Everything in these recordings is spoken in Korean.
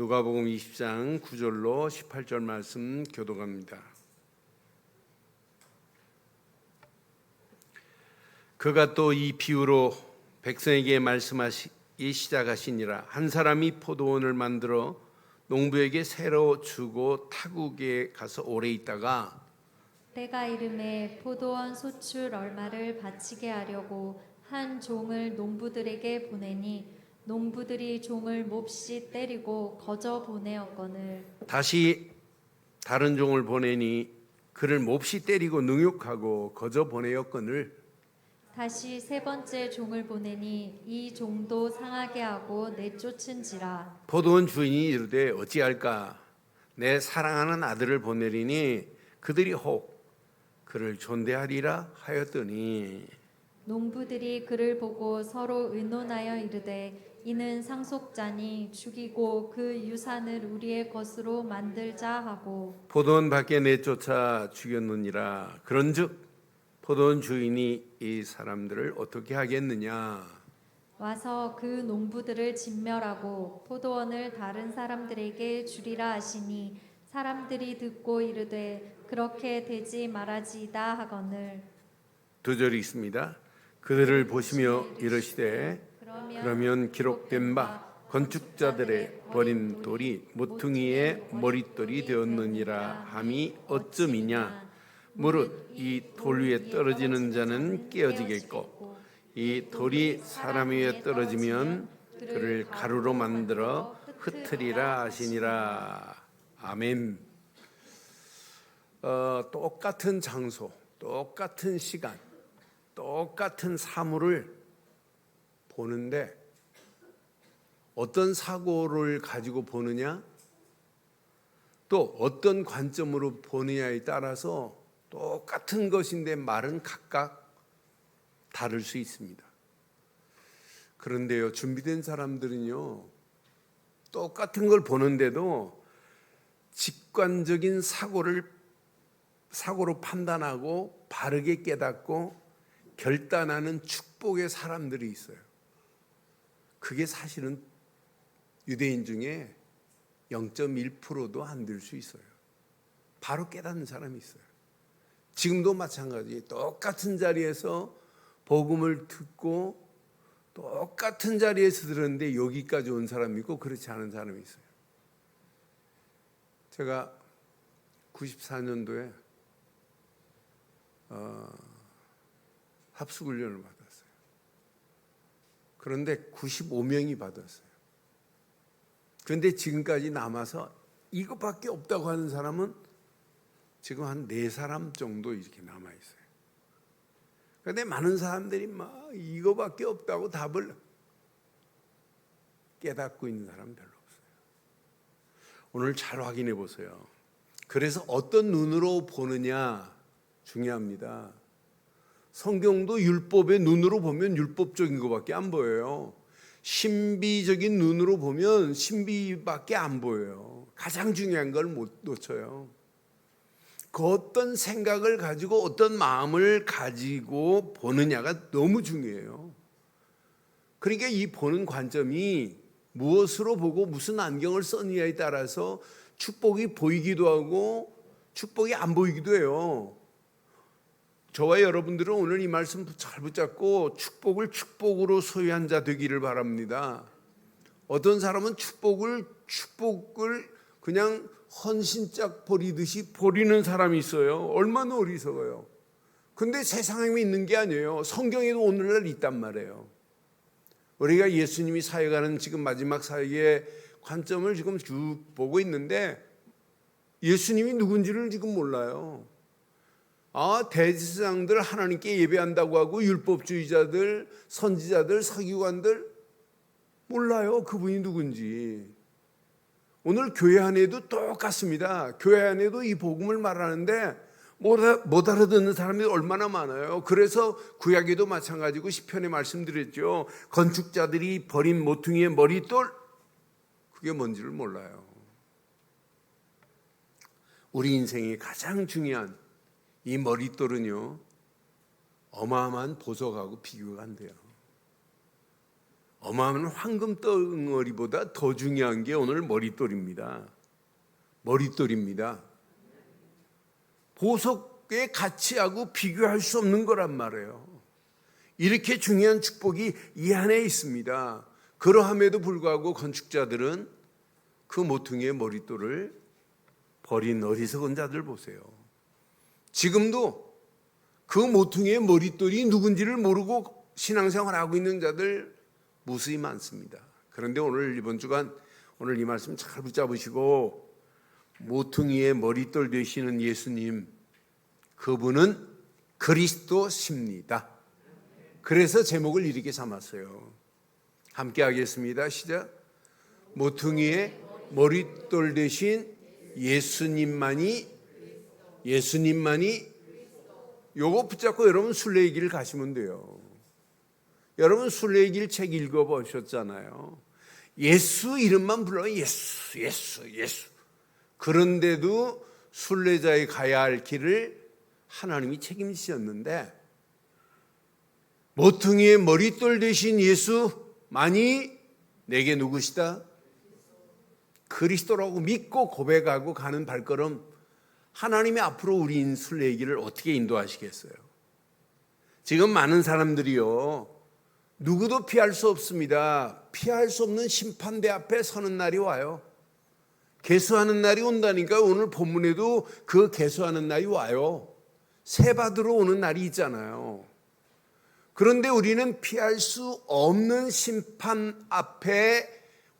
누가복음 20장 9절로 18절 말씀 교독합니다. 그가 또 이 비유로 백성에게 말씀하시기 시작하시니라. 한 사람이 포도원을 만들어 농부에게 새로 주고 타국에 가서 오래 있다가 때가 이름에 포도원 소출 얼마를 바치게 하려고 한 종을 농부들에게 보내니 농부들이 종을 몹시 때리고 거저 보내었거늘 다시 다른 종을 보내니 그를 몹시 때리고 능욕하고 거저 보내었거늘 다시 세 번째 종을 보내니 이 종도 상하게 하고 내쫓은지라. 포도원 주인이 이르되 어찌할까? 내 사랑하는 아들을 보내리니 그들이 혹 그를 존대하리라 하였더니 농부들이 그를 보고 서로 의논하여 이르되 이는 상속자니 죽이고 그 유산을 우리의 것으로 만들자 하고 포도원 밖에 내쫓아 죽였느니라. 그런즉 포도원 주인이 이 사람들을 어떻게 하겠느냐? 와서 그 농부들을 진멸하고 포도원을 다른 사람들에게 주리라 하시니 사람들이 듣고 이르되 그렇게 되지 말아지이다 하거늘. 2절이 있습니다. 그들을 보시며 이르시되 그러면 기록된 바 건축자들의 버린 돌이 모퉁이의 머릿돌이 되었느니라 함이 어쩌미냐? 무릇 이 돌 위에 떨어지는 자는 깨어지겠고 이 돌이 사람 위에 떨어지면 그를 가루로 만들어 흩으리라 하시니라. 아멘. 똑같은 장소, 똑같은 시간, 똑같은 사물을 보는데 어떤 사고를 가지고 보느냐, 또 어떤 관점으로 보느냐에 따라서 똑같은 것인데 말은 각각 다를 수 있습니다. 그런데요, 준비된 사람들은요, 똑같은 걸 보는데도 직관적인 사고로 판단하고 바르게 깨닫고 결단하는 축복의 사람들이 있어요. 그게 사실은 유대인 중에 0.1%도 안 될 수 있어요. 바로 깨닫는 사람이 있어요. 지금도 마찬가지. 똑같은 자리에서 복음을 듣고 똑같은 자리에서 들었는데 여기까지 온 사람이 있고 그렇지 않은 사람이 있어요. 제가 94년도에 합숙훈련을 받았어요. 그런데 95명이 받았어요. 그런데 지금까지 남아서 이것밖에 없다고 하는 사람은 지금 한 4사람 정도 이렇게 남아있어요. 그런데 많은 사람들이 막 이거밖에 없다고 답을 깨닫고 있는 사람은 별로 없어요. 오늘 잘 확인해 보세요. 그래서 어떤 눈으로 보느냐 중요합니다. 성경도 율법의 눈으로 보면 율법적인 것밖에 안 보여요. 신비적인 눈으로 보면 신비밖에 안 보여요. 가장 중요한 걸 못 놓쳐요. 그 어떤 생각을 가지고 어떤 마음을 가지고 보느냐가 너무 중요해요. 그러니까 이 보는 관점이 무엇으로 보고 무슨 안경을 썼느냐에 따라서 축복이 보이기도 하고 축복이 안 보이기도 해요. 저와 여러분들은 오늘 이 말씀 잘 붙잡고 축복을 축복으로 소유한 자 되기를 바랍니다. 어떤 사람은 축복을 그냥 헌신짝 버리듯이 버리는 사람이 있어요. 얼마나 어리석어요. 근데 세상에 있는 게 아니에요. 성경에도 오늘날 있단 말이에요. 우리가 예수님이 사역하는 지금 마지막 사역의 관점을 지금 쭉 보고 있는데 예수님이 누군지를 지금 몰라요. 대제사장들 하나님께 예배한다고 하고 율법주의자들, 선지자들, 서기관들 몰라요. 그분이 누군지. 오늘 교회 안에도 똑같습니다. 교회 안에도 이 복음을 말하는데 못 알아듣는 사람이 얼마나 많아요. 그래서 구약에도 마찬가지고 시편에 말씀드렸죠. 건축자들이 버린 모퉁이의 머릿돌, 그게 뭔지를 몰라요. 우리 인생의 가장 중요한 이 머릿돌은요, 어마어마한 보석하고 비교가 안 돼요. 어마어마한 황금 덩어리보다 더 중요한 게 오늘 머릿돌입니다. 머릿돌입니다. 보석의 가치하고 비교할 수 없는 거란 말이에요. 이렇게 중요한 축복이 이 안에 있습니다. 그러함에도 불구하고 건축자들은 그 모퉁이의 머릿돌을 버린 어리석은 자들 보세요. 지금도 그 모퉁이의 머릿돌이 누군지를 모르고 신앙생활하고 있는 자들 무수히 많습니다. 그런데 오늘 이번 주간 오늘 이 말씀 잘 붙잡으시고, 모퉁이의 머릿돌 되시는 예수님, 그분은 그리스도십니다. 그래서 제목을 이렇게 삼았어요. 함께 하겠습니다. 시작. 모퉁이의 머릿돌 되신 예수님만이 요거 붙잡고 여러분 순례의 길 가시면 돼요. 여러분 순례의 길 책 읽어보셨잖아요. 예수 이름만 불러요. 예수. 그런데도 순례자의 가야 할 길을 하나님이 책임지셨는데, 모퉁이의 머릿돌 되신 예수만이 내게 누구시다? 그리스도라고 믿고 고백하고 가는 발걸음, 하나님이 앞으로 우리 순례의 길을 어떻게 인도하시겠어요? 지금 많은 사람들이요, 누구도 피할 수 없습니다. 피할 수 없는 심판대 앞에 서는 날이 와요. 계수하는 날이 온다니까. 오늘 본문에도 그 계수하는 날이 와요. 세 받으러 오는 날이 있잖아요. 그런데 우리는 피할 수 없는 심판 앞에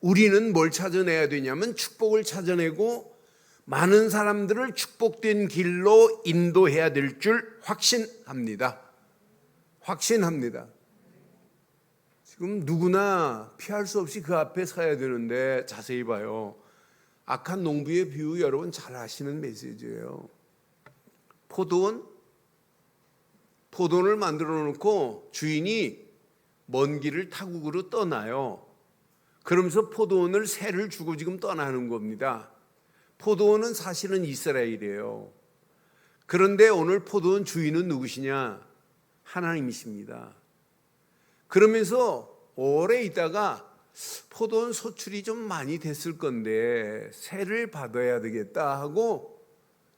우리는 뭘 찾아내야 되냐면 축복을 찾아내고 많은 사람들을 축복된 길로 인도해야 될 줄 확신합니다. 지금 누구나 피할 수 없이 그 앞에 서야 되는데, 자세히 봐요. 악한 농부의 비유 여러분 잘 아시는 메시지예요. 포도원을 만들어 놓고 주인이 먼 길을 타국으로 떠나요. 그러면서 포도원을 세를 주고 지금 떠나는 겁니다. 포도원은 사실은 이스라엘이에요. 그런데 오늘 포도원 주인은 누구시냐? 하나님이십니다. 그러면서 오래 있다가 포도원 소출이 좀 많이 됐을 건데 세를 받아야 되겠다 하고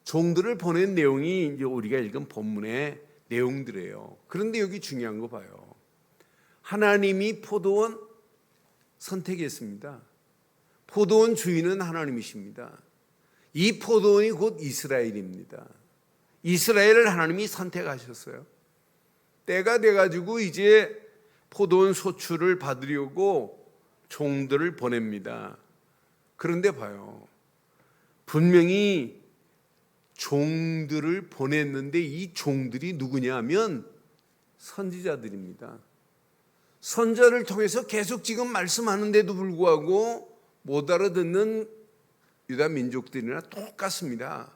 종들을 보낸 내용이 이제 우리가 읽은 본문의 내용들이에요. 그런데 여기 중요한 거 봐요. 하나님이 포도원 선택했습니다. 포도원 주인은 하나님이십니다. 이 포도원이 곧 이스라엘입니다. 이스라엘을 하나님이 선택하셨어요. 때가 돼가지고 이제 포도원 소출을 받으려고 종들을 보냅니다. 그런데 봐요. 분명히 종들을 보냈는데 이 종들이 누구냐면 선지자들입니다. 선자를 통해서 계속 지금 말씀하는데도 불구하고 못 알아듣는 유다 민족들이나 똑같습니다.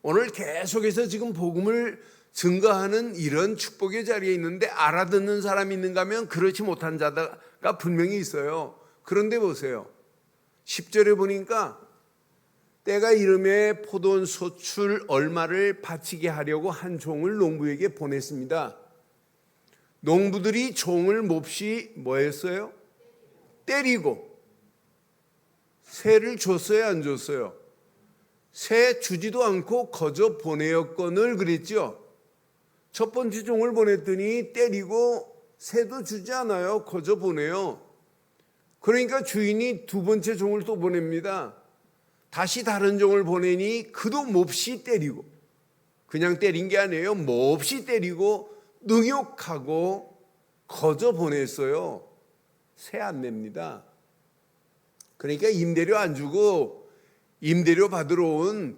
오늘 계속해서 지금 복음을 증거하는 이런 축복의 자리에 있는데 알아듣는 사람이 있는가 하면 그렇지 못한 자가 분명히 있어요. 그런데 보세요. 10절에 보니까 때가 이름에 포도원 소출 얼마를 바치게 하려고 한 종을 농부에게 보냈습니다. 농부들이 종을 몹시 뭐 했어요? 때리고. 새를 줬어요, 안 줬어요? 새 주지도 않고 거저 보내었거늘 그랬죠. 첫 번째 종을 보냈더니 때리고 새도 주지 않아요. 거저 보내요. 그러니까 주인이 두 번째 종을 또 보냅니다. 다시 다른 종을 보내니 그도 몹시 때리고, 그냥 때린 게 아니에요. 몹시 때리고 능욕하고 거저 보냈어요. 새 안 냅니다. 그러니까 임대료 안 주고 임대료 받으러 온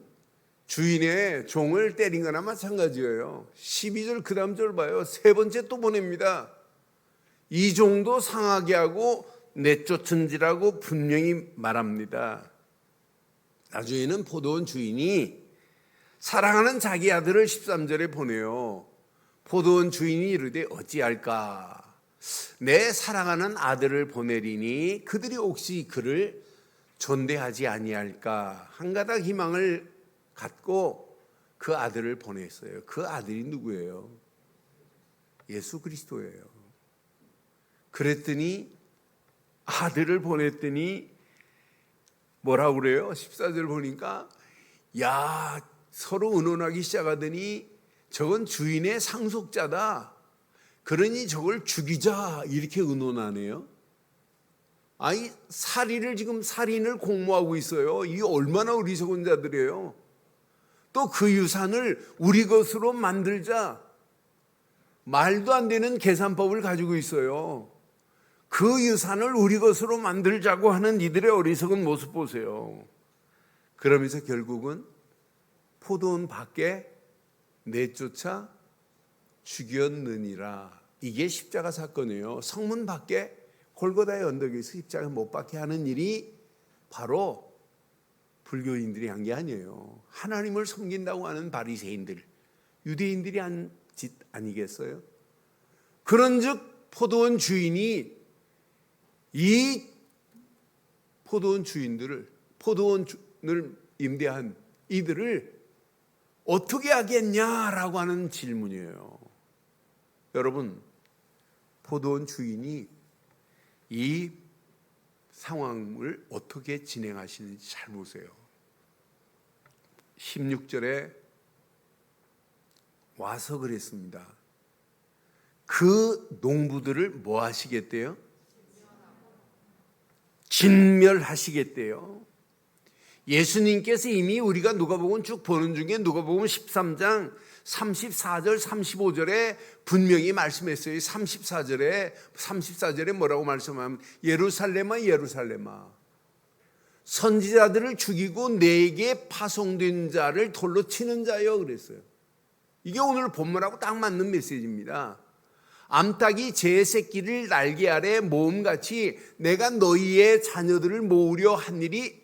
주인의 종을 때린 거나 마찬가지예요. 12절 그 다음 절 봐요. 세 번째 또 보냅니다. 이 종도 상하게 하고 내쫓은지라고 분명히 말합니다. 나중에는 포도원 주인이 사랑하는 자기 아들을 13절에 보내요. 포도원 주인이 이르되 어찌할까? 내 사랑하는 아들을 보내리니 그들이 혹시 그를 존대하지 아니할까? 한 가닥 희망을 갖고 그 아들을 보냈어요. 그 아들이 누구예요? 예수 그리스도예요. 그랬더니 아들을 보냈더니 뭐라고 그래요? 14절 보니까 야, 서로 의논하기 시작하더니 저건 주인의 상속자다. 그러니 저걸 죽이자 이렇게 의논하네요. 아니 살인을 공모하고 있어요. 이 얼마나 어리석은 자들이에요. 또 그 유산을 우리 것으로 만들자. 말도 안 되는 계산법을 가지고 있어요. 그 유산을 우리 것으로 만들자고 하는 이들의 어리석은 모습 보세요. 그러면서 결국은 포도원 밖에 내쫓아 죽였느니라. 이게 십자가 사건이에요. 성문 밖에 골고다의 언덕에서 십자가 못 박게 하는 일이 바로 불교인들이 한 게 아니에요. 하나님을 섬긴다고 하는 바리새인들, 유대인들이 한 짓 아니겠어요? 그런즉 포도원 주인이 이 포도원 포도원을 임대한 이들을 어떻게 하겠냐라고 하는 질문이에요. 여러분, 포도원 주인이 이 상황을 어떻게 진행하시는지 잘 보세요. 16절에 와서 그랬습니다. 그 농부들을 뭐 하시겠대요? 진멸하시겠대요. 예수님께서 이미 우리가 누가복음 쭉 보는 중에 누가복음 13장 34절 35절에 분명히 말씀했어요. 34절에 뭐라고 말씀하면 예루살렘아 예루살렘아 선지자들을 죽이고 내게 파송된 자를 돌로 치는 자여 그랬어요. 이게 오늘 본문하고 딱 맞는 메시지입니다. 암탉이 제 새끼를 날개 아래 모음같이 내가 너희의 자녀들을 모으려 한 일이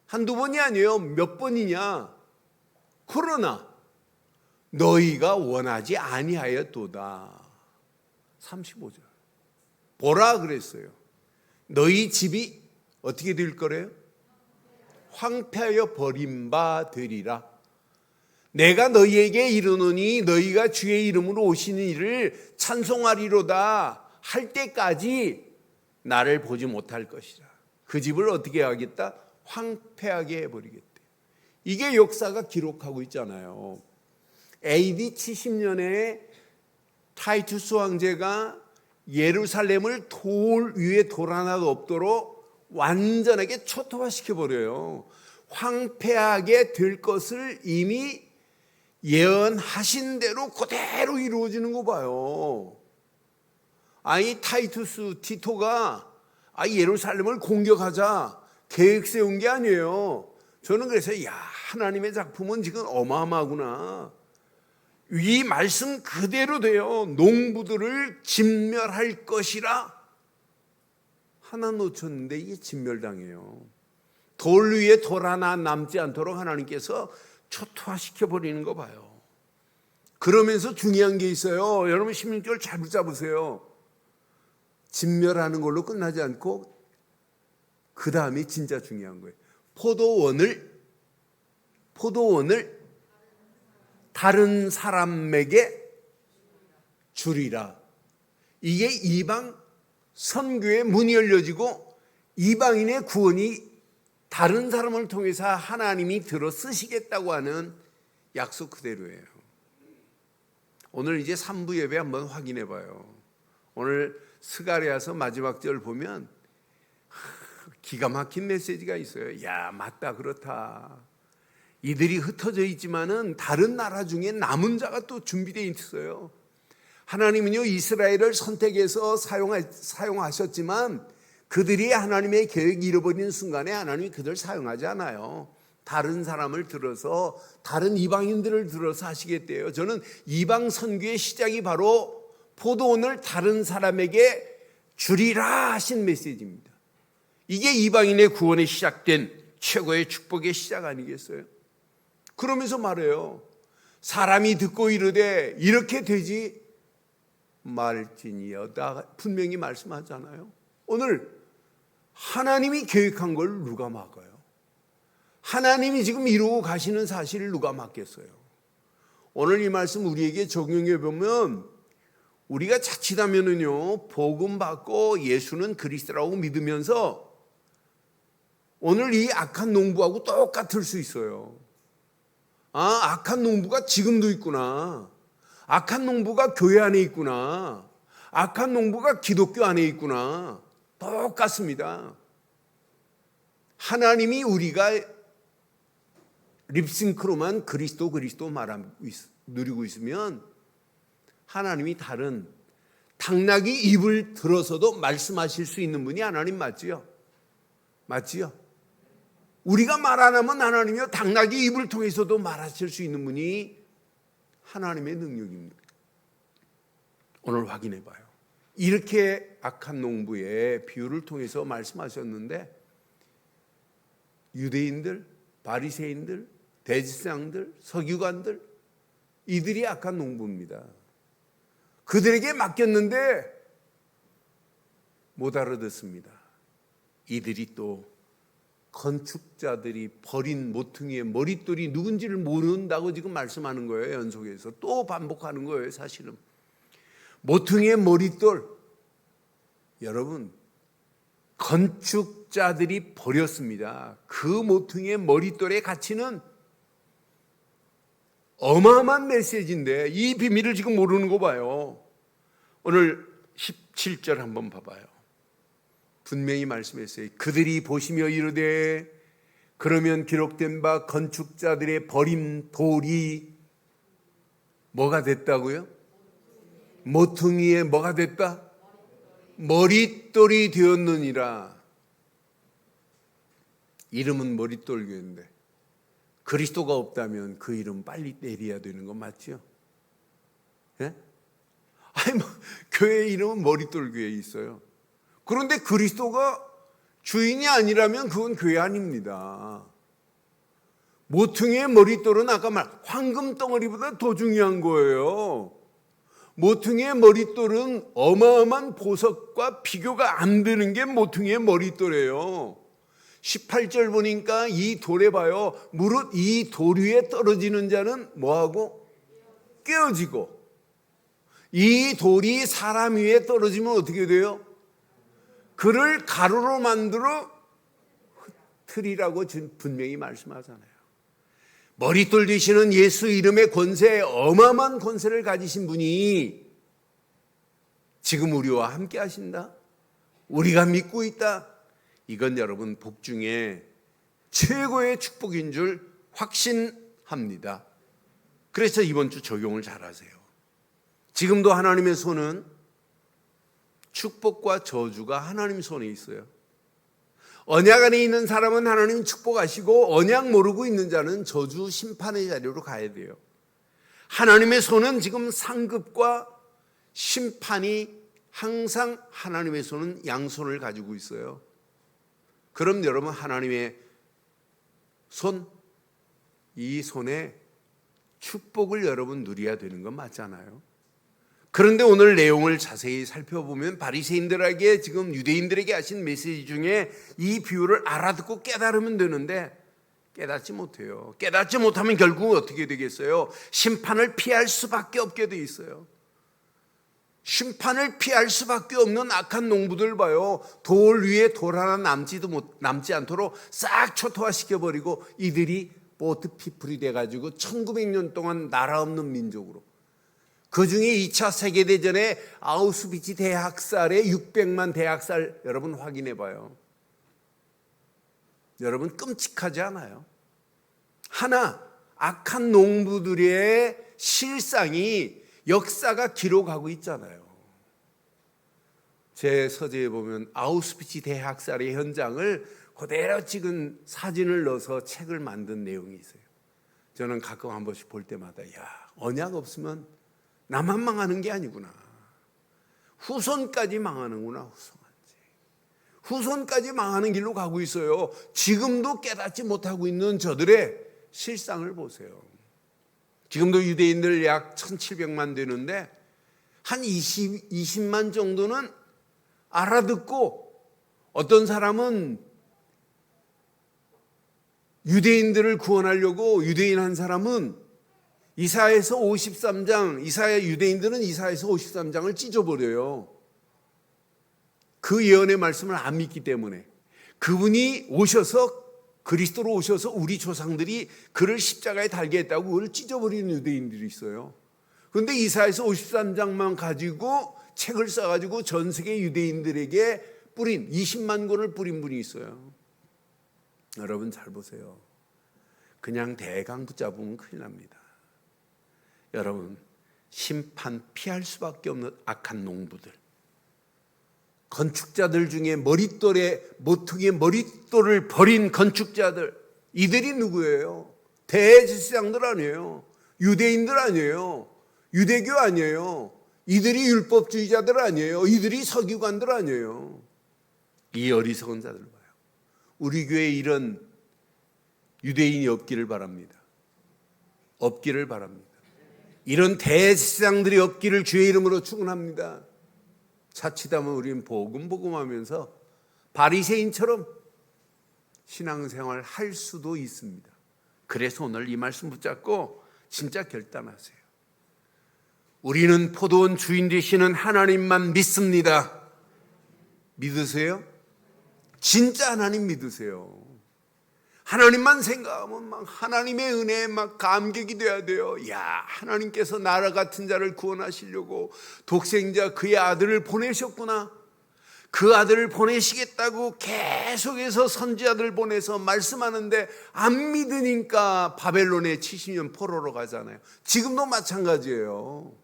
한두 번이 아니에요. 몇 번이냐? 그러나 너희가 원하지 아니하였도다. 35절 보라 그랬어요. 너희 집이 어떻게 될 거래요? 황폐하여 버림받으리라. 내가 너희에게 이르노니 너희가 주의 이름으로 오시는 이를 찬송하리로다 할 때까지 나를 보지 못할 것이라. 그 집을 어떻게 하겠다? 황폐하게 해버리겠대. 이게 역사가 기록하고 있잖아요. AD 70년에 타이투스 황제가 예루살렘을 돌 위에 돌 하나도 없도록 완전하게 초토화시켜버려요. 황폐하게 될 것을 이미 예언하신 대로 그대로 이루어지는 거 봐요. 아니 타이투스 티토가 예루살렘을 공격하자 계획 세운 게 아니에요. 저는 그래서 하나님의 작품은 지금 어마어마하구나. 이 말씀 그대로 돼요. 농부들을 진멸할 것이라. 하나 놓쳤는데 이게 진멸당해요. 돌 위에 돌 하나 남지 않도록 하나님께서 초토화시켜버리는 거 봐요. 그러면서 중요한 게 있어요. 여러분 16절 잘 붙잡으세요. 진멸하는 걸로 끝나지 않고 그 다음이 진짜 중요한 거예요. 포도원을 다른 사람에게 주리라. 이게 이방 선교의 문이 열려지고 이방인의 구원이 다른 사람을 통해서 하나님이 들어 쓰시겠다고 하는 약속 그대로예요. 오늘 이제 3부 예배 한번 확인해 봐요. 오늘 스가랴서 마지막 절 보면 기가 막힌 메시지가 있어요. 야, 맞다, 그렇다. 이들이 흩어져 있지만은 다른 나라 중에 남은 자가 또 준비되어 있어요. 하나님은요 이스라엘을 선택해서 사용하셨지만 그들이 하나님의 계획 잃어버리는 순간에 하나님이 그들 사용하지 않아요. 다른 사람을 들어서 다른 이방인들을 들어서 하시겠대요. 저는 이방 선교의 시작이 바로 포도원을 다른 사람에게 주리라 하신 메시지입니다. 이게 이방인의 구원에 시작된 최고의 축복의 시작 아니겠어요? 그러면서 말해요. 사람이 듣고 이르되 이렇게 되지 말지니여다 분명히 말씀하잖아요. 오늘 하나님이 계획한 걸 누가 막아요? 하나님이 지금 이루고 가시는 사실을 누가 막겠어요? 오늘 이 말씀 우리에게 적용해 보면 우리가 자칫하면은요, 복음 받고 예수는 그리스도라고 믿으면서 오늘 이 악한 농부하고 똑같을 수 있어요. 악한 농부가 지금도 있구나. 악한 농부가 교회 안에 있구나. 악한 농부가 기독교 안에 있구나. 똑같습니다. 하나님이 우리가 립싱크로만 그리스도 누리고 있으면 하나님이 다른 당나귀 입을 들어서도 말씀하실 수 있는 분이 하나님 맞지요? 맞지요? 우리가 말 안 하면 하나님이요, 당나귀 입을 통해서도 말하실 수 있는 분이 하나님의 능력입니다. 오늘 확인해 봐요. 이렇게 악한 농부의 비유를 통해서 말씀하셨는데 유대인들, 바리새인들, 대제사장들, 서기관들, 이들이 악한 농부입니다. 그들에게 맡겼는데 못 알아듣습니다. 이들이 또 건축자들이 버린 모퉁이의 머릿돌이 누군지를 모른다고 지금 말씀하는 거예요. 연속해서 또 반복하는 거예요. 사실은 모퉁이의 머릿돌, 여러분, 건축자들이 버렸습니다. 그 모퉁이의 머릿돌의 가치는 어마어마한 메시지인데 이 비밀을 지금 모르는 거 봐요. 오늘 17절 한번 봐봐요. 분명히 말씀했어요. 그들이 보시며 이르되, 그러면 기록된 바 건축자들의 버린 돌이 뭐가 됐다고요? 모퉁이에 뭐가 됐다? 머릿돌이 되었느니라. 이름은 머릿돌교인데 그리스도가 없다면 그 이름 빨리 내려야 되는 거 맞죠? 예? 교회 이름은 머릿돌교에 있어요. 그런데 그리스도가 주인이 아니라면 그건 교회 아닙니다. 모퉁이의 머릿돌은 아까 황금 덩어리보다 더 중요한 거예요. 모퉁이의 머릿돌은 어마어마한 보석과 비교가 안 되는 게 모퉁이의 머릿돌이에요. 18절 보니까 이 돌에 봐요. 무릇 이 돌 위에 떨어지는 자는 뭐하고? 깨어지고. 이 돌이 사람 위에 떨어지면 어떻게 돼요? 그를 가루로 만들어 흩으리라고 분명히 말씀하잖아요. 머릿돌 되시는 예수 이름의 권세, 어마어마한 권세를 가지신 분이 지금 우리와 함께 하신다? 우리가 믿고 있다? 이건 여러분 복 중에 최고의 축복인 줄 확신합니다. 그래서 이번 주 적용을 잘하세요. 지금도 하나님의 손은 축복과 저주가 하나님 손에 있어요. 언약 안에 있는 사람은 하나님 축복하시고 언약 모르고 있는 자는 저주 심판의 자리로 가야 돼요. 하나님의 손은 지금 상급과 심판이 항상 하나님의 손은 양손을 가지고 있어요. 그럼 여러분 하나님의 손, 이 손에 축복을 여러분 누려야 되는 건 맞잖아요. 그런데 오늘 내용을 자세히 살펴보면 바리새인들에게 지금 유대인들에게 하신 메시지 중에 이 비유를 알아듣고 깨달으면 되는데 깨닫지 못해요. 깨닫지 못하면 결국 어떻게 되겠어요? 심판을 피할 수밖에 없게 돼 있어요. 심판을 피할 수밖에 없는 악한 농부들 봐요. 돌 위에 돌 하나 남지 않도록 싹 초토화시켜버리고 이들이 보트 피플이 돼가지고 1900년 동안 나라 없는 민족으로, 그 중에 2차 세계대전에 아우슈비츠 대학살에 600만 대학살 여러분 확인해 봐요. 여러분 끔찍하지 않아요? 하나, 악한 농부들의 실상이 역사가 기록하고 있잖아요. 제 서재에 보면 아우슈비츠 대학살의 현장을 그대로 찍은 사진을 넣어서 책을 만든 내용이 있어요. 저는 가끔 한 번씩 볼 때마다 언약 없으면 나만 망하는 게 아니구나. 후손까지 망하는구나. 후손까지 망하는 길로 가고 있어요. 지금도 깨닫지 못하고 있는 저들의 실상을 보세요. 지금도 유대인들 약 1700만 되는데 한 20만 정도는 알아듣고, 어떤 사람은 유대인들을 구원하려고, 유대인 한 사람은 이사야에서 53장, 유대인들은 이사야에서 53장을 찢어버려요. 그 예언의 말씀을 안 믿기 때문에. 그분이 오셔서, 그리스도로 오셔서 우리 조상들이 그를 십자가에 달게 했다고 그걸 찢어버리는 유대인들이 있어요. 그런데 이사야에서 53장만 가지고 책을 써가지고 전 세계 유대인들에게 뿌린, 20만 권을 뿌린 분이 있어요. 여러분 잘 보세요. 그냥 대강 붙잡으면 큰일 납니다. 여러분, 심판 피할 수밖에 없는 악한 농부들, 건축자들 중에 머릿돌에 모퉁이에 머릿돌을 버린 건축자들, 이들이 누구예요? 대제사장들 아니에요. 유대인들 아니에요. 유대교 아니에요. 이들이 율법주의자들 아니에요. 이들이 서기관들 아니에요. 이 어리석은 자들 봐요. 우리 교회에 이런 유대인이 없기를 바랍니다. 없기를 바랍니다. 이런 대제사장들이 없기를 주의 이름으로 축원합니다. 자칫하면 우리는 복음하면서 바리새인처럼 신앙생활 할 수도 있습니다. 그래서 오늘 이 말씀 붙잡고 진짜 결단하세요. 우리는 포도원 주인 되시는 하나님만 믿습니다. 믿으세요? 진짜 하나님 믿으세요. 하나님만 생각하면 막 하나님의 은혜에 막 감격이 돼야 돼요. 야, 하나님께서 나라 같은 자를 구원하시려고 독생자 그의 아들을 보내셨구나. 그 아들을 보내시겠다고 계속해서 선지자들 보내서 말씀하는데 안 믿으니까 바벨론에 70년 포로로 가잖아요. 지금도 마찬가지예요.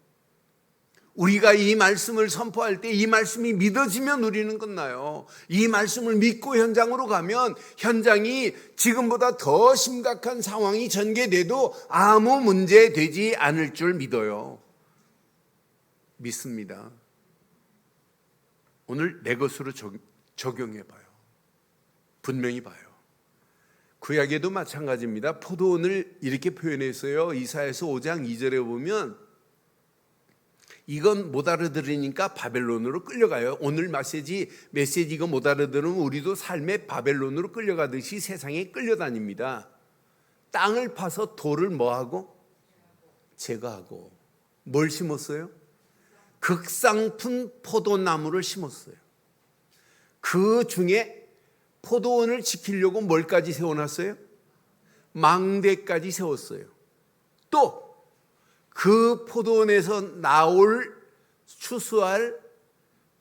우리가 이 말씀을 선포할 때 이 말씀이 믿어지면 우리는 끝나요. 이 말씀을 믿고 현장으로 가면 현장이 지금보다 더 심각한 상황이 전개돼도 아무 문제 되지 않을 줄 믿어요. 믿습니다. 오늘 내 것으로 적용해 봐요. 분명히 봐요. 구약에도 마찬가지입니다. 포도원을 이렇게 표현했어요. 이사야서 5장 2절에 보면 이건 못 알아들으니까 바벨론으로 끌려가요. 오늘 메시지 이거 못 알아들으면 우리도 삶의 바벨론으로 끌려가듯이 세상에 끌려다닙니다. 땅을 파서 돌을 뭐하고? 제거하고. 뭘 심었어요? 극상품 포도나무를 심었어요. 그 중에 포도원을 지키려고 뭘까지 세워놨어요? 망대까지 세웠어요. 또 그 포도원에서 추수할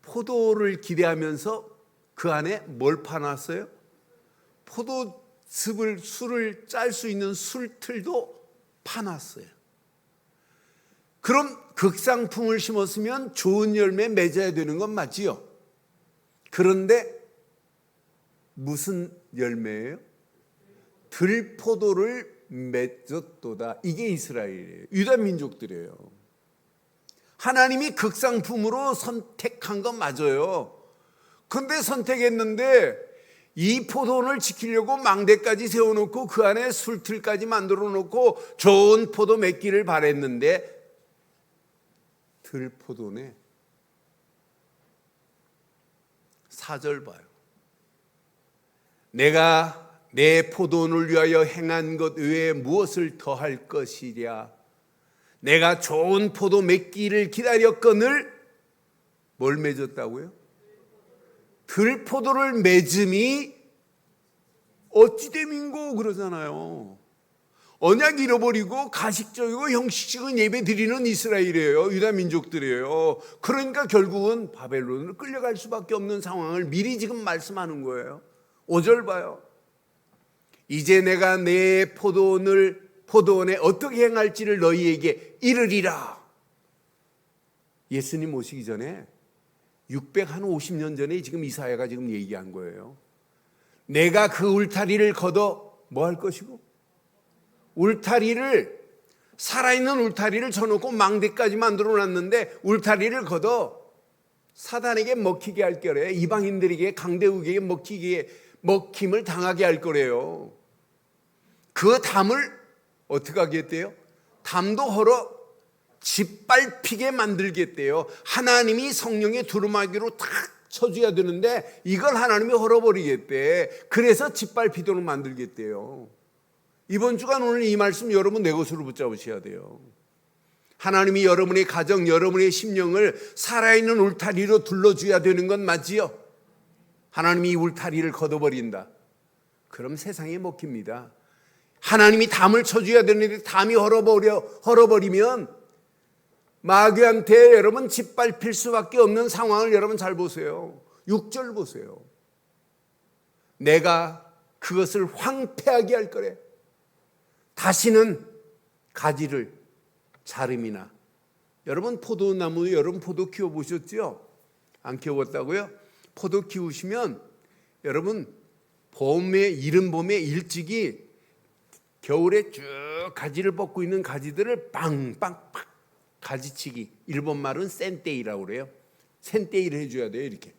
포도를 기대하면서 그 안에 뭘 파놨어요? 술을 짤 수 있는 술틀도 파놨어요. 그럼 극상품을 심었으면 좋은 열매 맺어야 되는 건 맞지요? 그런데 무슨 열매예요? 들포도를 맺었도다. 이게 이스라엘이에요. 유다 민족들이에요. 하나님이 극상품으로 선택한 건 맞아요. 그런데 선택했는데 이 포도원을 지키려고 망대까지 세워놓고 그 안에 술틀까지 만들어 놓고 좋은 포도 맺기를 바랬는데 들포도네. 4절 봐요. 내가 내 포도원을 위하여 행한 것 외에 무엇을 더할 것이랴. 내가 좋은 포도 맺기를 기다렸거늘 뭘 맺었다고요? 들포도를 맺음이 어찌 됨인고 그러잖아요. 언약 잃어버리고 가식적이고 형식적인 예배 드리는 이스라엘이에요. 유다 민족들이에요. 그러니까 결국은 바벨론으로 끌려갈 수밖에 없는 상황을 미리 지금 말씀하는 거예요. 5절 봐요. 이제 내가 내 포도원에 어떻게 행할지를 너희에게 이르리라. 예수님 오시기 전에 650년 전에 지금 이사야가 지금 얘기한 거예요. 내가 그 울타리를 걷어 뭐 할 것이고, 살아있는 울타리를 쳐놓고 망대까지 만들어 놨는데 울타리를 걷어 사단에게 먹히게 할 거래요. 이방인들에게 강대국에게 먹힘을 당하게 할 거래요. 그 담을 어떻게 하겠대요? 담도 헐어 짓밟히게 만들겠대요. 하나님이 성령의 두루마기로 탁 쳐줘야 되는데 이걸 하나님이 헐어버리겠대. 그래서 짓밟히도록 만들겠대요. 이번 주간 오늘 이 말씀 여러분 내 것으로 붙잡으셔야 돼요. 하나님이 여러분의 가정, 여러분의 심령을 살아있는 울타리로 둘러줘야 되는 건 맞지요? 하나님이 이 울타리를 걷어버린다. 그럼 세상에 먹힙니다. 하나님이 담을 쳐줘야 되는데 담이 헐어버리면 마귀한테 여러분 짓밟힐 수밖에 없는 상황을 여러분 잘 보세요. 6절 보세요. 내가 그것을 황폐하게 할 거래. 다시는 가지를 자름이나. 여러분 포도나무 여러분 포도 키워보셨죠? 안 키워봤다고요? 포도 키우시면 여러분 이른 봄에 일찍이 겨울에 쭉 가지를 뻗고 있는 가지들을 빵빵 가지치기. 일본 말은 센테이라고 그래요. 센테이를 해줘야 돼요. 이렇게.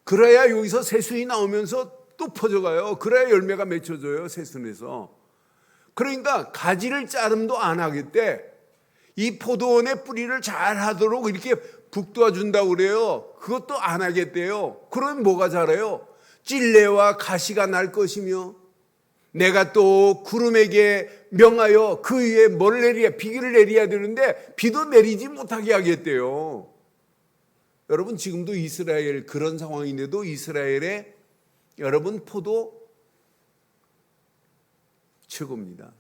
그래야 여기서 새순이 나오면서 또 퍼져가요. 그래야 열매가 맺혀져요. 새순에서. 그러니까 가지를 자름도 안 하겠대. 이 포도원의 뿌리를 잘 하도록 이렇게 북돋아준다고 그래요. 그것도 안 하겠대요. 그러면 뭐가 자라요? 찔레와 가시가 날 것이며 내가 또 구름에게 명하여 그 위에 뭘 내리야 비를 내려야 되는데 비도 내리지 못하게 하겠대요. 여러분 지금도 이스라엘 그런 상황인데도 이스라엘의 여러분 포도 최고입니다.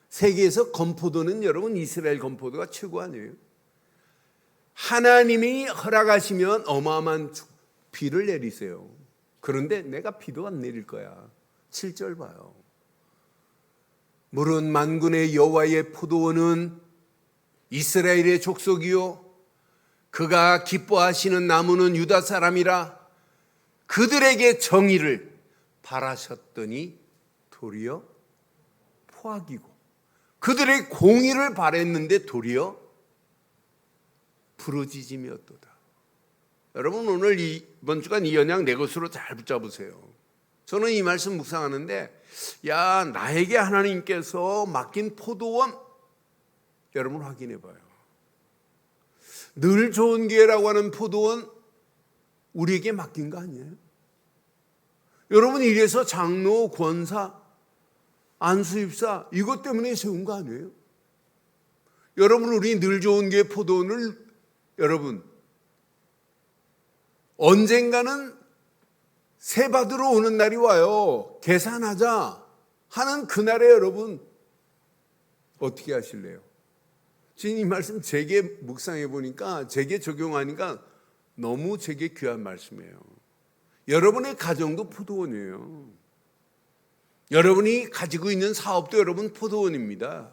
세계에서 건포도는 여러분 이스라엘 건포도가 최고 아니에요? 하나님이 허락하시면 어마어마한 비를 내리세요. 그런데 내가 비도 안 내릴 거야. 7절 봐요. 물은 만군의 여호와의 포도원은 이스라엘의 족속이요 그가 기뻐하시는 나무는 유다 사람이라 그들에게 정의를 바라셨더니 도리어 포악이고 그들의 공의를 바랬는데 도리어 부르짖음이었도다. 여러분 오늘 이번 주간 이 언약 내 것으로 잘 붙잡으세요. 저는 이 말씀 묵상하는데 야 나에게 하나님께서 맡긴 포도원 여러분 확인해 봐요. 늘 좋은 기회라고 하는 포도원 우리에게 맡긴 거 아니에요? 여러분 이래서 장로, 권사, 안수입사 이것 때문에 세운 거 아니에요? 여러분 우리 늘 좋은 기회 포도원을 여러분 언젠가는 세 받으러 오는 날이 와요. 계산하자 하는 그날에 여러분 어떻게 하실래요? 지금 이 말씀 제게 묵상해 보니까 제게 적용하니까 너무 제게 귀한 말씀이에요. 여러분의 가정도 포도원이에요. 여러분이 가지고 있는 사업도 여러분 포도원입니다.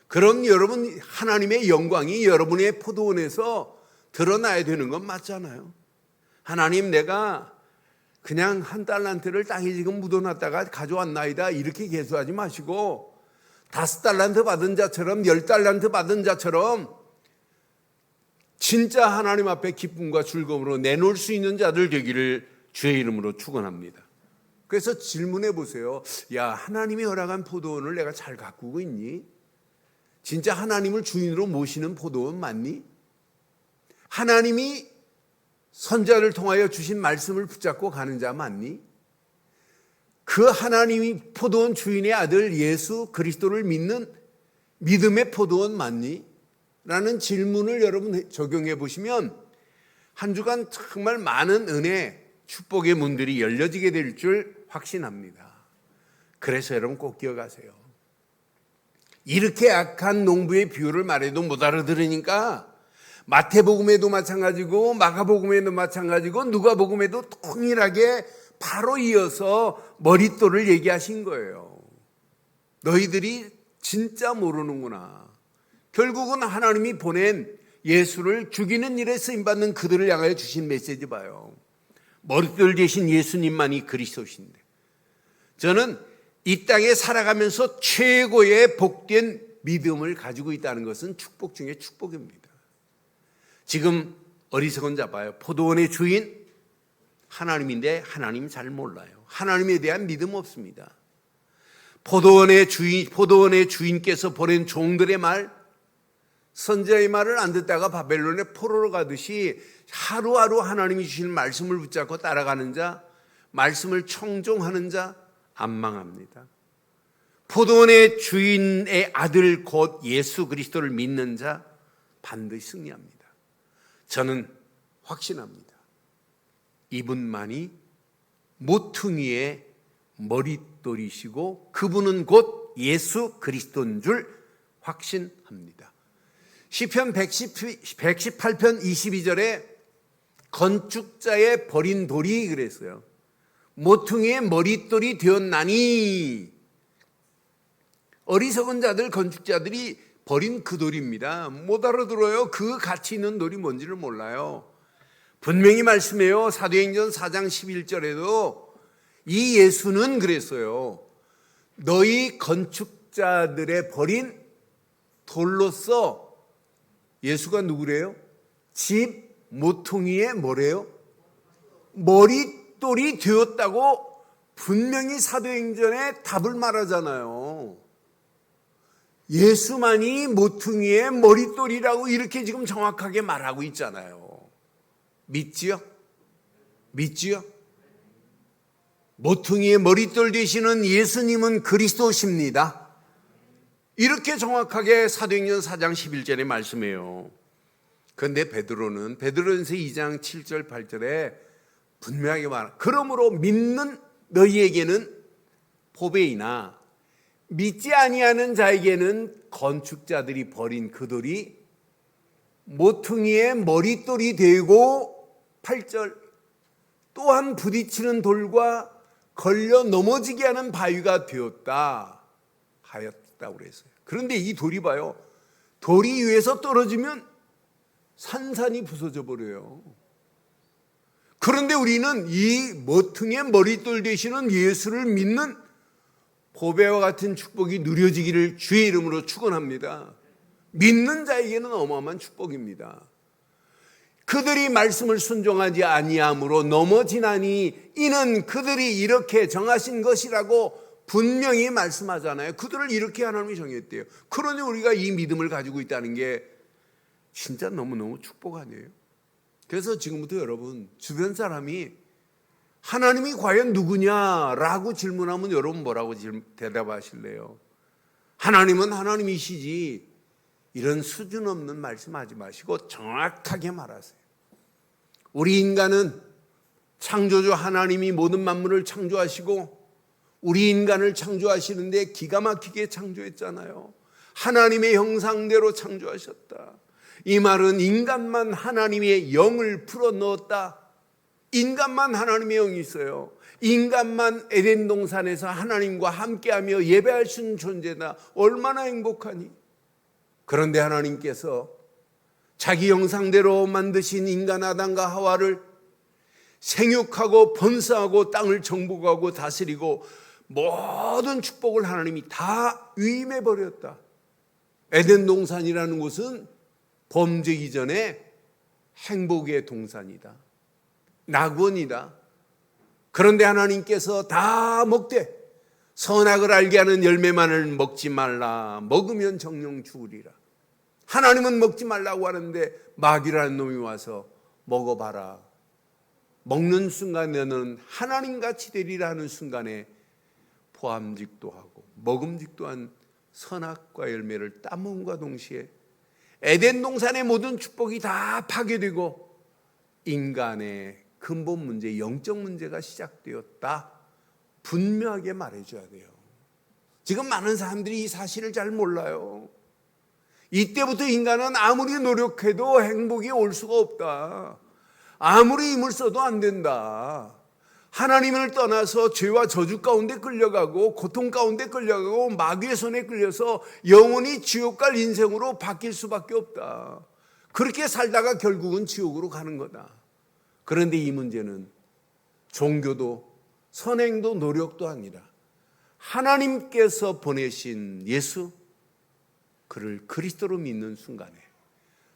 그럼 여러분 하나님의 영광이 여러분의 포도원에서 드러나야 되는 건 맞잖아요. 하나님 내가 그냥 한 달란트를 땅에 지금 묻어놨다가 가져왔나이다 이렇게 계수하지 마시고 5달란트 받은 자처럼 10달란트 받은 자처럼 진짜 하나님 앞에 기쁨과 즐거움으로 내놓을 수 있는 자들 되기를 주의 이름으로 축원합니다. 그래서 질문해 보세요. 야 하나님이 허락한 포도원을 내가 잘 가꾸고 있니? 진짜 하나님을 주인으로 모시는 포도원 맞니? 하나님이 선자를 통하여 주신 말씀을 붙잡고 가는 자 맞니? 그 하나님이 포도원 주인의 아들 예수 그리스도를 믿는 믿음의 포도원 맞니? 라는 질문을 여러분 적용해 보시면 한 주간 정말 많은 은혜, 축복의 문들이 열려지게 될 줄 확신합니다. 그래서 여러분 꼭 기억하세요. 이렇게 악한 농부의 비유를 말해도 못 알아들으니까 마태복음에도 마찬가지고 마가복음에도 마찬가지고 누가복음에도 동일하게 바로 이어서 머릿돌을 얘기하신 거예요. 너희들이 진짜 모르는구나. 결국은 하나님이 보낸 예수를 죽이는 일에 쓰임받는 그들을 향하여 주신 메시지 봐요. 머릿돌 대신 예수님만이 그리스도신데 저는 이 땅에 살아가면서 최고의 복된 믿음을 가지고 있다는 것은 축복 중에 축복입니다. 지금 어리석은 자 봐요. 포도원의 주인 하나님인데 하나님 잘 몰라요. 하나님에 대한 믿음 없습니다. 포도원의 주인께서 보낸 종들의 말, 선지자의 말을 안 듣다가 바벨론에 포로로 가듯이 하루하루 하나님이 주시는 말씀을 붙잡고 따라가는 자, 말씀을 청종하는 자 안 망합니다. 포도원의 주인의 아들 곧 예수 그리스도를 믿는 자 반드시 승리합니다. 저는 확신합니다. 이분만이 모퉁이의 머릿돌이시고 그분은 곧 예수 그리스도인 줄 확신합니다. 시편 118편 22절에 건축자의 버린 돌이 그랬어요. 모퉁이의 머릿돌이 되었나니, 어리석은 자들 건축자들이 버린 그 돌입니다. 못 알아들어요. 그 가치 있는 돌이 뭔지를 몰라요. 분명히 말씀해요. 사도행전 4장 11절에도 이 예수는 그랬어요. 너희 건축자들의 버린 돌로서, 예수가 누구래요? 집 모퉁이의 뭐래요? 머릿돌이 되었다고 분명히 사도행전에 답을 말하잖아요. 예수만이 모퉁이의 머릿돌이라고 이렇게 지금 정확하게 말하고 있잖아요. 믿지요? 믿지요? 모퉁이의 머릿돌 되시는 예수님은 그리스도십니다. 이렇게 정확하게 사도행전 4장 11절에 말씀해요. 그런데 베드로전서 2장 7절 8절에 분명하게 말합니다. 그러므로 믿는 너희에게는 보배이나 믿지 아니하는 자에게는 건축자들이 버린 그 돌이 모퉁이의 머릿돌이 되고, 8절 또한 부딪히는 돌과 걸려 넘어지게 하는 바위가 되었다 하였다고 그랬어요. 그런데 이 돌이 봐요. 돌이 위에서 떨어지면 산산이 부서져 버려요. 그런데 우리는 이 모퉁이의 머릿돌 되시는 예수를 믿는 보배와 같은 축복이 누려지기를 주의 이름으로 축원합니다. 믿는 자에게는 어마어마한 축복입니다. 그들이 말씀을 순종하지 아니함으로 넘어지나니 이는 그들이 이렇게 정하신 것이라고 분명히 말씀하잖아요. 그들을 이렇게 하나님이 정했대요. 그러니 우리가 이 믿음을 가지고 있다는 게 진짜 너무너무 축복 아니에요? 그래서 지금부터 여러분, 주변 사람이 하나님이 과연 누구냐라고 질문하면 여러분 뭐라고 대답하실래요? 하나님은 하나님이시지, 이런 수준 없는 말씀하지 마시고 정확하게 말하세요. 우리 인간은 창조주 하나님이 모든 만물을 창조하시고 우리 인간을 창조하시는데 기가 막히게 창조했잖아요. 하나님의 형상대로 창조하셨다. 이 말은 인간만 하나님의 영을 풀어넣었다. 인간만 하나님의 영이 있어요. 인간만 에덴 동산에서 하나님과 함께하며 예배할 수 있는 존재다. 얼마나 행복하니. 그런데 하나님께서 자기 형상대로 만드신 인간 아담과 하와를 생육하고 번성하고 땅을 정복하고 다스리고 모든 축복을 하나님이 다 위임해 버렸다. 에덴 동산이라는 곳은 범죄 이전에 행복의 동산이다. 낙원이다. 그런데 하나님께서 다 먹되 선악을 알게 하는 열매만을 먹지 말라. 먹으면 정령 죽으리라. 하나님은 먹지 말라고 하는데 마귀라는 놈이 와서 먹어봐라. 먹는 순간에 너는 하나님같이 되리라 하는 순간에 포함직도 하고 먹음직도 한 선악과 열매를 따먹음과 동시에 에덴 동산의 모든 축복이 다 파괴되고 인간의 근본 문제, 영적 문제가 시작되었다. 분명하게 말해줘야 돼요. 지금 많은 사람들이 이 사실을 잘 몰라요. 이때부터 인간은 아무리 노력해도 행복이 올 수가 없다. 아무리 힘을 써도 안 된다. 하나님을 떠나서 죄와 저주 가운데 끌려가고 고통 가운데 끌려가고 마귀의 손에 끌려서 영원히 지옥 갈 인생으로 바뀔 수밖에 없다. 그렇게 살다가 결국은 지옥으로 가는 거다. 그런데 이 문제는 종교도 선행도 노력도 아니라 하나님께서 보내신 예수, 그를 그리스도로 믿는 순간에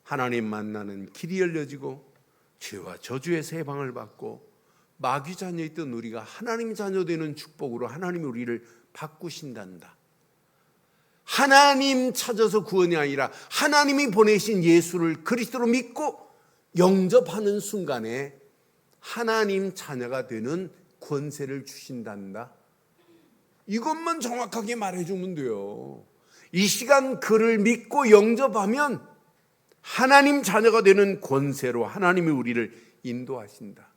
하나님 만나는 길이 열려지고 죄와 저주에서 해방을 받고 마귀 자녀였던 우리가 하나님 자녀 되는 축복으로 하나님이 우리를 바꾸신단다. 하나님 찾아서 구원이 아니라 하나님이 보내신 예수를 그리스도로 믿고 영접하는 순간에 하나님 자녀가 되는 권세를 주신단다. 이것만 정확하게 말해주면 돼요. 이 시간 그를 믿고 영접하면 하나님 자녀가 되는 권세로 하나님이 우리를 인도하신다.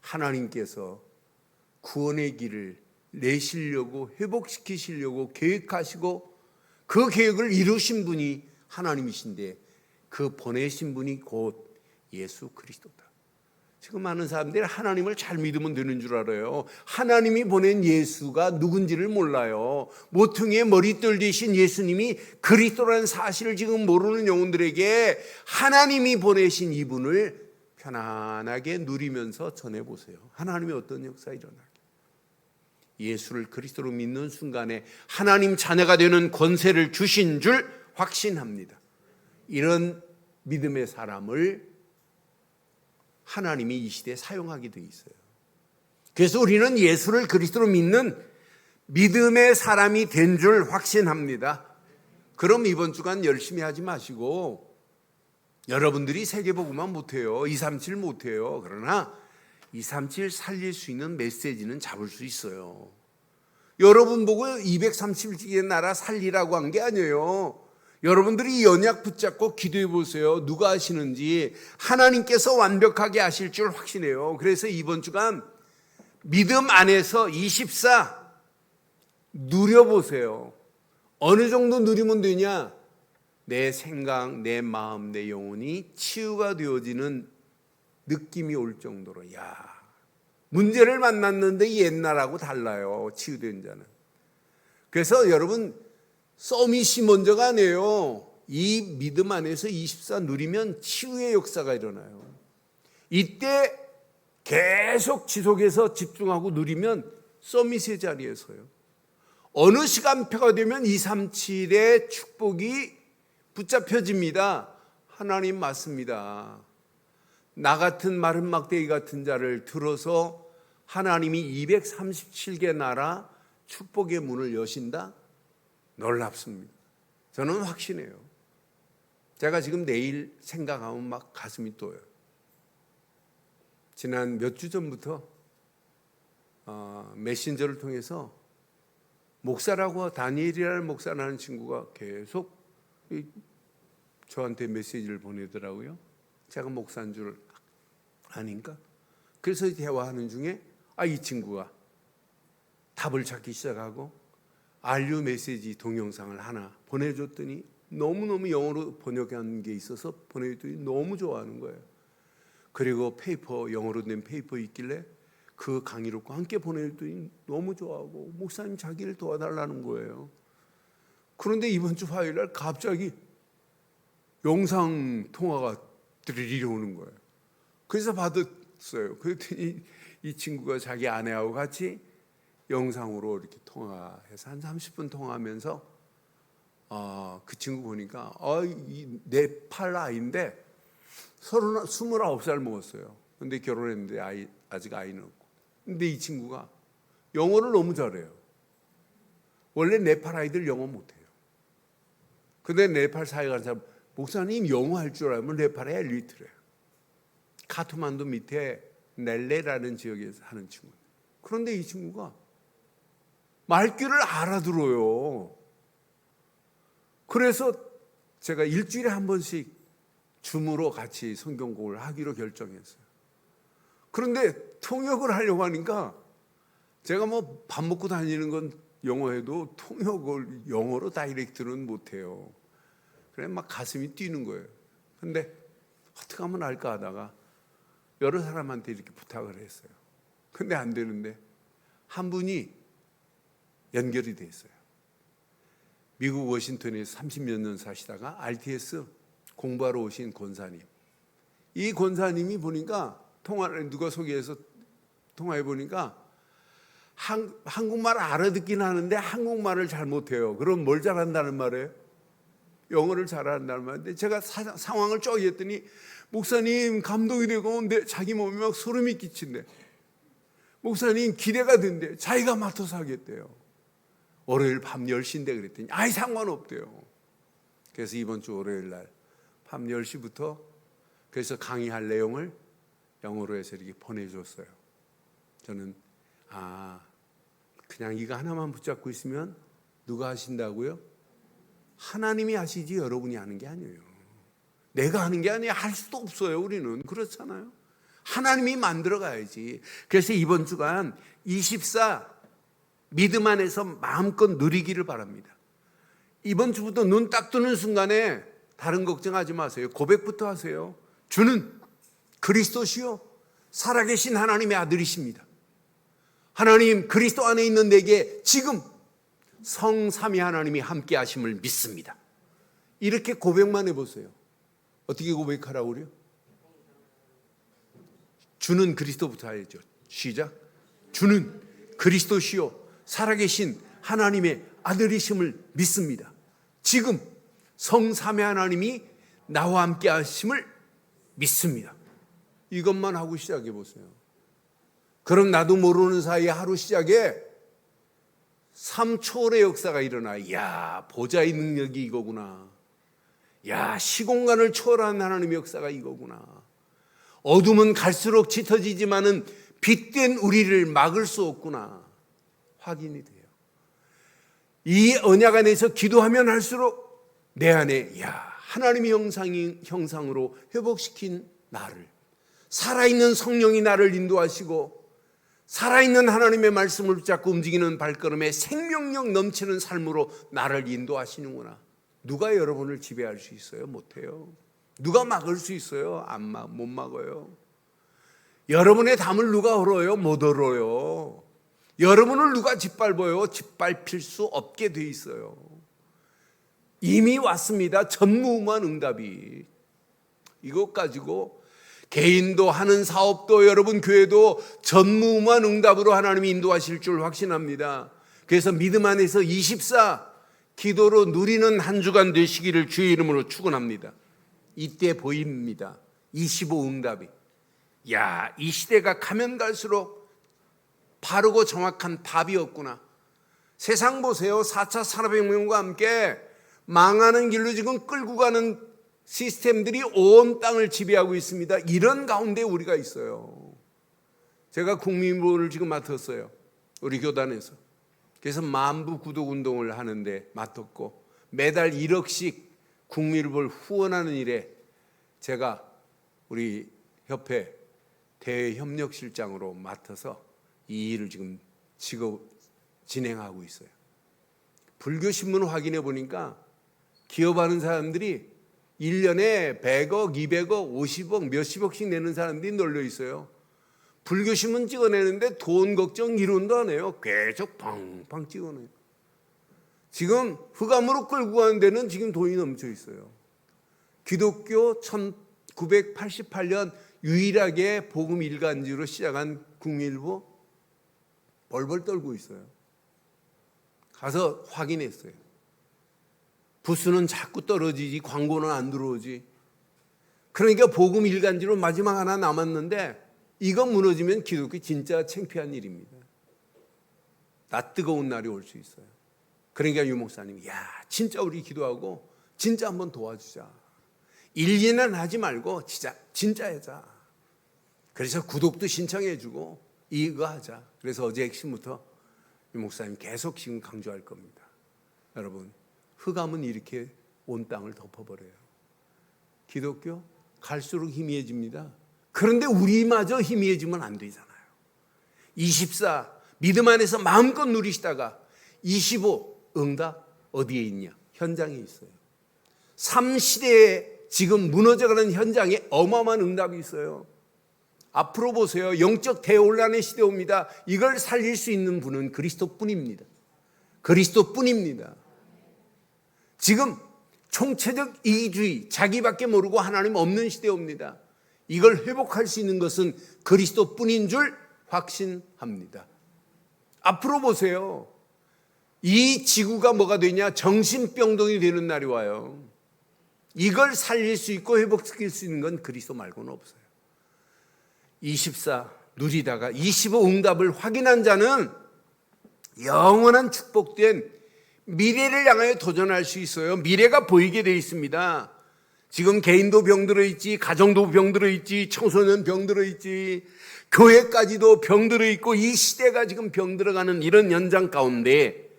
하나님께서 구원의 길을 내시려고 회복시키시려고 계획하시고 그 계획을 이루신 분이 하나님이신데 그 보내신 분이 곧 예수 그리스도다. 지금 많은 사람들이 하나님을 잘 믿으면 되는 줄 알아요. 하나님이 보낸 예수가 누군지를 몰라요. 모퉁이의 머리털 되신 예수님이 그리스도라는 사실을 지금 모르는 영혼들에게 하나님이 보내신 이분을 편안하게 누리면서 전해보세요. 하나님의 어떤 역사 일어나게. 예수를 그리스도로 믿는 순간에 하나님 자녀가 되는 권세를 주신 줄 확신합니다. 이런 믿음의 사람을 하나님이 이 시대에 사용하게 돼 있어요. 그래서 우리는 예수를 그리스도로 믿는 믿음의 사람이 된 줄 확신합니다. 그럼 이번 주간 열심히 하지 마시고 여러분들이 세계복음만 못해요. 237 못해요. 그러나 237 살릴 수 있는 메시지는 잡을 수 있어요. 여러분 보고 237개 나라 살리라고 한 게 아니에요. 여러분들이 연약 붙잡고 기도해 보세요. 누가 하시는지 하나님께서 완벽하게 하실 줄 확신해요. 그래서 이번 주간 믿음 안에서 24 누려보세요. 어느 정도 누리면 되냐? 내 생각, 내 마음, 내 영혼이 치유가 되어지는 느낌이 올 정도로 문제를 만났는데 옛날하고 달라요. 치유된 자는. 그래서 여러분 서밋이 먼저가 아니에요. 이 믿음 안에서 24 누리면 치유의 역사가 일어나요. 이때 계속 지속해서 집중하고 누리면 서밋의 자리에 서요. 어느 시간표가 되면 237의 축복이 붙잡혀집니다. 하나님 맞습니다. 나 같은 마른 막대기 같은 자를 들어서 하나님이 237개 나라 축복의 문을 여신다? 놀랍습니다. 저는 확신해요. 제가 지금 내일 생각하면 막 가슴이 떠요. 지난 몇 주 전부터 메신저를 통해서 목사라고 다니엘이라는 목사라는 친구가 계속 저한테 메시지를 보내더라고요. 제가 목사인 줄 아닌가? 그래서 대화하는 중에 이 친구가 답을 찾기 시작하고 RU 메시지 동영상을 하나 보내줬더니 너무너무 영어로 번역한 게 있어서 보내줬더니 너무 좋아하는 거예요. 그리고 영어로 된 페이퍼 있길래 그 강의록과 함께 보내줬더니 너무 좋아하고 목사님 자기를 도와달라는 거예요. 그런데 이번 주 화요일 날 갑자기 영상 통화가 드리리 오는 거예요. 그래서 받았어요. 그랬더니 이 친구가 자기 아내하고 같이 영상으로 이렇게 통화해서 한 30분 통화하면서 그 친구 보니까 네팔 아이인데 29살 먹었어요. 근데 결혼했는데 아직 아이는 없고. 근데 이 친구가 영어를 너무 잘해요. 원래 네팔 아이들 영어 못해요. 근데 네팔 사회 가는 사람 목사님 영어 할 줄 알면 네팔의 엘리트래요. 카트만두 밑에 넬레라는 지역에서 하는 친구예요. 그런데 이 친구가 말귀를 알아들어요. 그래서 제가 일주일에 한 번씩 줌으로 같이 성경공부를 하기로 결정했어요. 그런데 통역을 하려고 하니까 제가 뭐 밥 먹고 다니는 건 영어해도 통역을 영어로 다이렉트는 못해요. 그래 막 가슴이 뛰는 거예요. 근데 어떻게 하면 할까 하다가 여러 사람한테 이렇게 부탁을 했어요. 근데 안 되는데 한 분이 연결이 돼 있어요. 미국 워싱턴에서 30몇 년 사시다가 RTS 공부하러 오신 권사님. 이 권사님이 보니까 통화를 누가 소개해서 통화해 보니까 한국말 알아듣긴 하는데 한국말을 잘 못해요. 그럼 뭘 잘한다는 말이에요? 영어를 잘한다는 말인데 제가 상황을 쭉 했더니 목사님 감동이 되고 자기 몸이 막 소름이 끼친대. 목사님 기대가 된대. 자기가 맡아서 하겠대요. 월요일 밤 10시인데 그랬더니 상관없대요. 그래서 이번 주 월요일 날 밤 10시부터 그래서 강의할 내용을 영어로 해서 이렇게 보내줬어요. 저는 그냥 이거 하나만 붙잡고 있으면 누가 하신다고요? 하나님이 하시지 여러분이 하는 게 아니에요. 내가 하는 게 아니에요. 할 수도 없어요. 우리는 그렇잖아요. 하나님이 만들어 가야지. 그래서 이번 주간 24 믿음 안에서 마음껏 누리기를 바랍니다. 이번 주부터 눈 딱 뜨는 순간에 다른 걱정하지 마세요. 고백부터 하세요. 주는 그리스도시요 살아계신 하나님의 아들이십니다. 하나님, 그리스도 안에 있는 내게 지금 성삼위 하나님이 함께 하심을 믿습니다. 이렇게 고백만 해보세요. 어떻게 고백하라고 그래요? 주는 그리스도부터 해야죠. 시작. 주는 그리스도시요 살아계신 하나님의 아들이심을 믿습니다. 지금 성삼위 하나님이 나와 함께 하심을 믿습니다. 이것만 하고 시작해 보세요. 그럼 나도 모르는 사이에 하루 시작에 3초의 역사가 일어나. 야, 보좌의 능력이 이거구나. 야, 시공간을 초월한 하나님의 역사가 이거구나. 어둠은 갈수록 짙어지지만은 빛된 우리를 막을 수 없구나. 확인이 돼요. 이 언약 안에서 기도하면 할수록 내 안에 하나님의 형상으로 회복시킨 나를, 살아있는 성령이 나를 인도하시고 살아있는 하나님의 말씀을 붙잡고 움직이는 발걸음에 생명력 넘치는 삶으로 나를 인도하시는구나. 누가 여러분을 지배할 수 있어요? 못해요. 누가 막을 수 있어요? 못 막아요. 여러분의 담을 누가 헐어요? 못 헐어요. 여러분을 누가 짓밟아요? 짓밟힐 수 없게 돼 있어요. 이미 왔습니다. 전무후무한 응답이. 이것 가지고 개인도 하는 사업도 여러분 교회도 전무후무한 응답으로 하나님이 인도하실 줄 확신합니다. 그래서 믿음 안에서 24 기도로 누리는 한 주간 되시기를 주의 이름으로 축원합니다. 이때 보입니다. 25 응답이. 이 시대가 가면 갈수록 바르고 정확한 답이 없구나. 세상 보세요. 4차 산업혁명과 함께 망하는 길로 지금 끌고 가는 시스템들이 온 땅을 지배하고 있습니다. 이런 가운데 우리가 있어요. 제가 국민보를 지금 맡았어요. 우리 교단에서. 그래서 만부 구독운동을 하는데 맡았고 매달 1억씩 국민보를 후원하는 일에 제가 우리 협회 대협력실장으로 맡아서 이 일을 지금 진행하고 있어요. 불교신문 확인해 보니까 기업하는 사람들이 1년에 100억, 200억, 50억, 몇십억씩 내는 사람들이 널려 있어요. 불교신문 찍어내는데 돈 걱정 이론도 안 해요. 계속 팡팡 찍어내요. 지금 흑암으로 끌고 가는 데는 지금 돈이 넘쳐 있어요. 기독교 1988년 유일하게 복음 일간지로 시작한 국민일보 벌벌 떨고 있어요. 가서 확인했어요. 부수는 자꾸 떨어지지 광고는 안 들어오지. 그러니까 복음 일간지로 마지막 하나 남았는데 이거 무너지면 기독교 진짜 창피한 일입니다. 나 뜨거운 날이 올 수 있어요. 그러니까 유 목사님이 진짜 우리 기도하고 진짜 한번 도와주자. 1, 2년 하지 말고 진짜 하자. 그래서 구독도 신청해주고 이거 하자. 그래서 어제 핵심부터 유 목사님 계속 지금 강조할 겁니다. 여러분, 흑암은 이렇게 온 땅을 덮어버려요. 기독교 갈수록 희미해집니다. 그런데 우리마저 희미해지면 안 되잖아요. 24 믿음 안에서 마음껏 누리시다가 25 응답 어디에 있냐? 현장에 있어요. 3 시대에 지금 무너져가는 현장에 어마어마한 응답이 있어요. 앞으로 보세요. 영적 대혼란의 시대 옵니다. 이걸 살릴 수 있는 분은 그리스도뿐입니다. 그리스도뿐입니다. 지금 총체적 이기주의, 자기밖에 모르고 하나님 없는 시대 옵니다. 이걸 회복할 수 있는 것은 그리스도뿐인 줄 확신합니다. 앞으로 보세요. 이 지구가 뭐가 되냐? 정신병동이 되는 날이 와요. 이걸 살릴 수 있고 회복시킬 수 있는 건 그리스도 말고는 없어요. 24 누리다가 25 응답을 확인한 자는 영원한 축복된 미래를 향하여 도전할 수 있어요. 미래가 보이게 되어 있습니다. 지금 개인도 병들어 있지, 가정도 병들어 있지, 청소년 병들어 있지, 교회까지도 병들어 있고 이 시대가 지금 병들어가는 이런 연장 가운데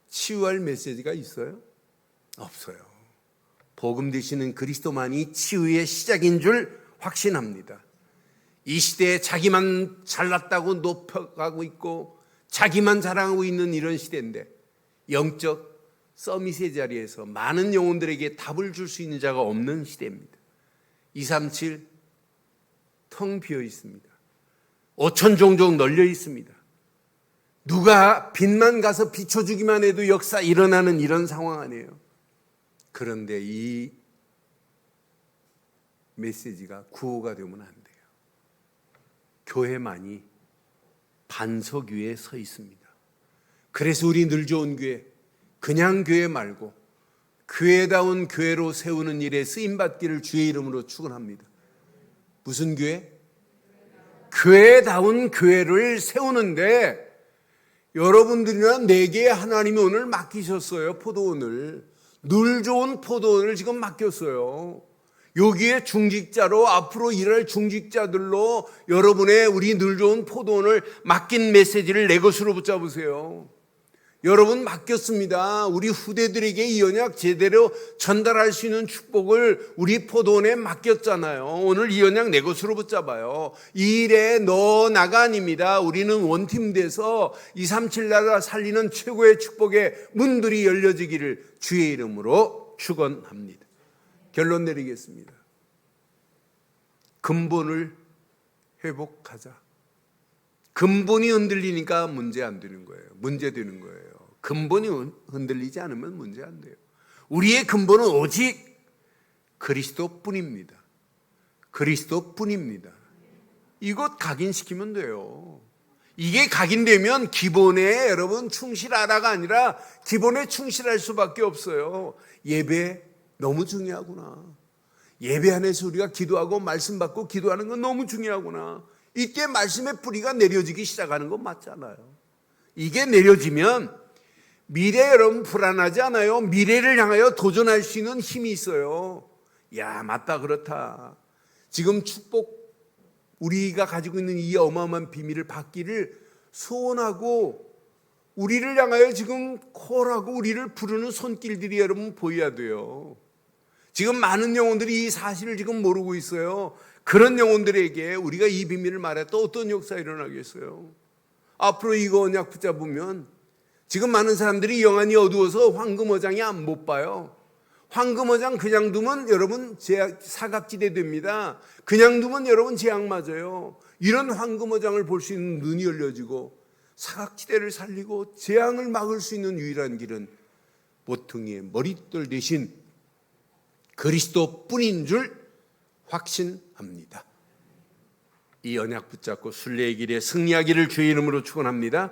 치유할 메시지가 있어요? 없어요. 복음 되시는 그리스도만이 치유의 시작인 줄 확신합니다. 이 시대에 자기만 잘났다고 높여가고 있고 자기만 자랑하고 있는 이런 시대인데 영적 서밋의 자리에서 많은 영혼들에게 답을 줄 수 있는 자가 없는 시대입니다. 237 텅 비어 있습니다. 5천 종족 널려 있습니다. 누가 빛만 가서 비춰주기만 해도 역사 일어나는 이런 상황 아니에요. 그런데 이 메시지가 구호가 되면 안 돼요. 교회만이 반석 위에 서 있습니다. 그래서 우리 늘 좋은 교회, 그냥 교회 말고 교회다운 교회로 세우는 일에 쓰임받기를 주의 이름으로 축원합니다. 무슨 교회? 교회다운 교회를 세우는데 여러분들이나 내게 하나님이 오늘 맡기셨어요. 포도원을. 늘 좋은 포도원을 지금 맡겼어요. 여기에 중직자로 앞으로 일할 중직자들로 여러분의 우리 늘 좋은 포도원을 맡긴 메시지를 내 것으로 붙잡으세요. 여러분 맡겼습니다. 우리 후대들에게 이 언약 제대로 전달할 수 있는 축복을 우리 포도원에 맡겼잖아요. 오늘 이 언약 내 것으로 붙잡아요. 이 일에 너 나가 아닙니다. 우리는 원팀 돼서 237 나라 살리는 최고의 축복의 문들이 열려지기를 주의 이름으로 축원합니다. 결론 내리겠습니다. 근본을 회복하자. 근본이 흔들리니까 문제 안 되는 거예요. 문제 되는 거예요. 근본이 흔들리지 않으면 문제 안 돼요. 우리의 근본은 오직 그리스도뿐입니다. 그리스도뿐입니다. 이것 각인시키면 돼요. 이게 각인되면 기본에 여러분 충실하라가 아니라 기본에 충실할 수밖에 없어요. 예배 너무 중요하구나. 예배 안에서 우리가 기도하고 말씀 받고 기도하는 건 너무 중요하구나. 이때 말씀의 뿌리가 내려지기 시작하는 건 맞잖아요. 이게 내려지면 미래 여러분 불안하지 않아요? 미래를 향하여 도전할 수 있는 힘이 있어요. 야, 맞다, 그렇다. 지금 축복, 우리가 가지고 있는 이 어마어마한 비밀을 받기를 소원하고 우리를 향하여 지금 콜하고 우리를 부르는 손길들이 여러분 보여야 돼요. 지금 많은 영혼들이 이 사실을 지금 모르고 있어요. 그런 영혼들에게 우리가 이 비밀을 말해 또 어떤 역사가 일어나겠어요? 앞으로 이거 언약 붙잡으면 지금 많은 사람들이 영안이 어두워서 황금어장이 안 못 봐요. 황금어장 그냥 두면 여러분 사각지대 됩니다. 그냥 두면 여러분 재앙 맞아요. 이런 황금어장을 볼 수 있는 눈이 열려지고 사각지대를 살리고 재앙을 막을 수 있는 유일한 길은 모퉁이의 머릿돌 대신 그리스도뿐인 줄 확신합니다. 이 언약 붙잡고 순례의 길에 승리하기를 주의 이름으로 축원합니다.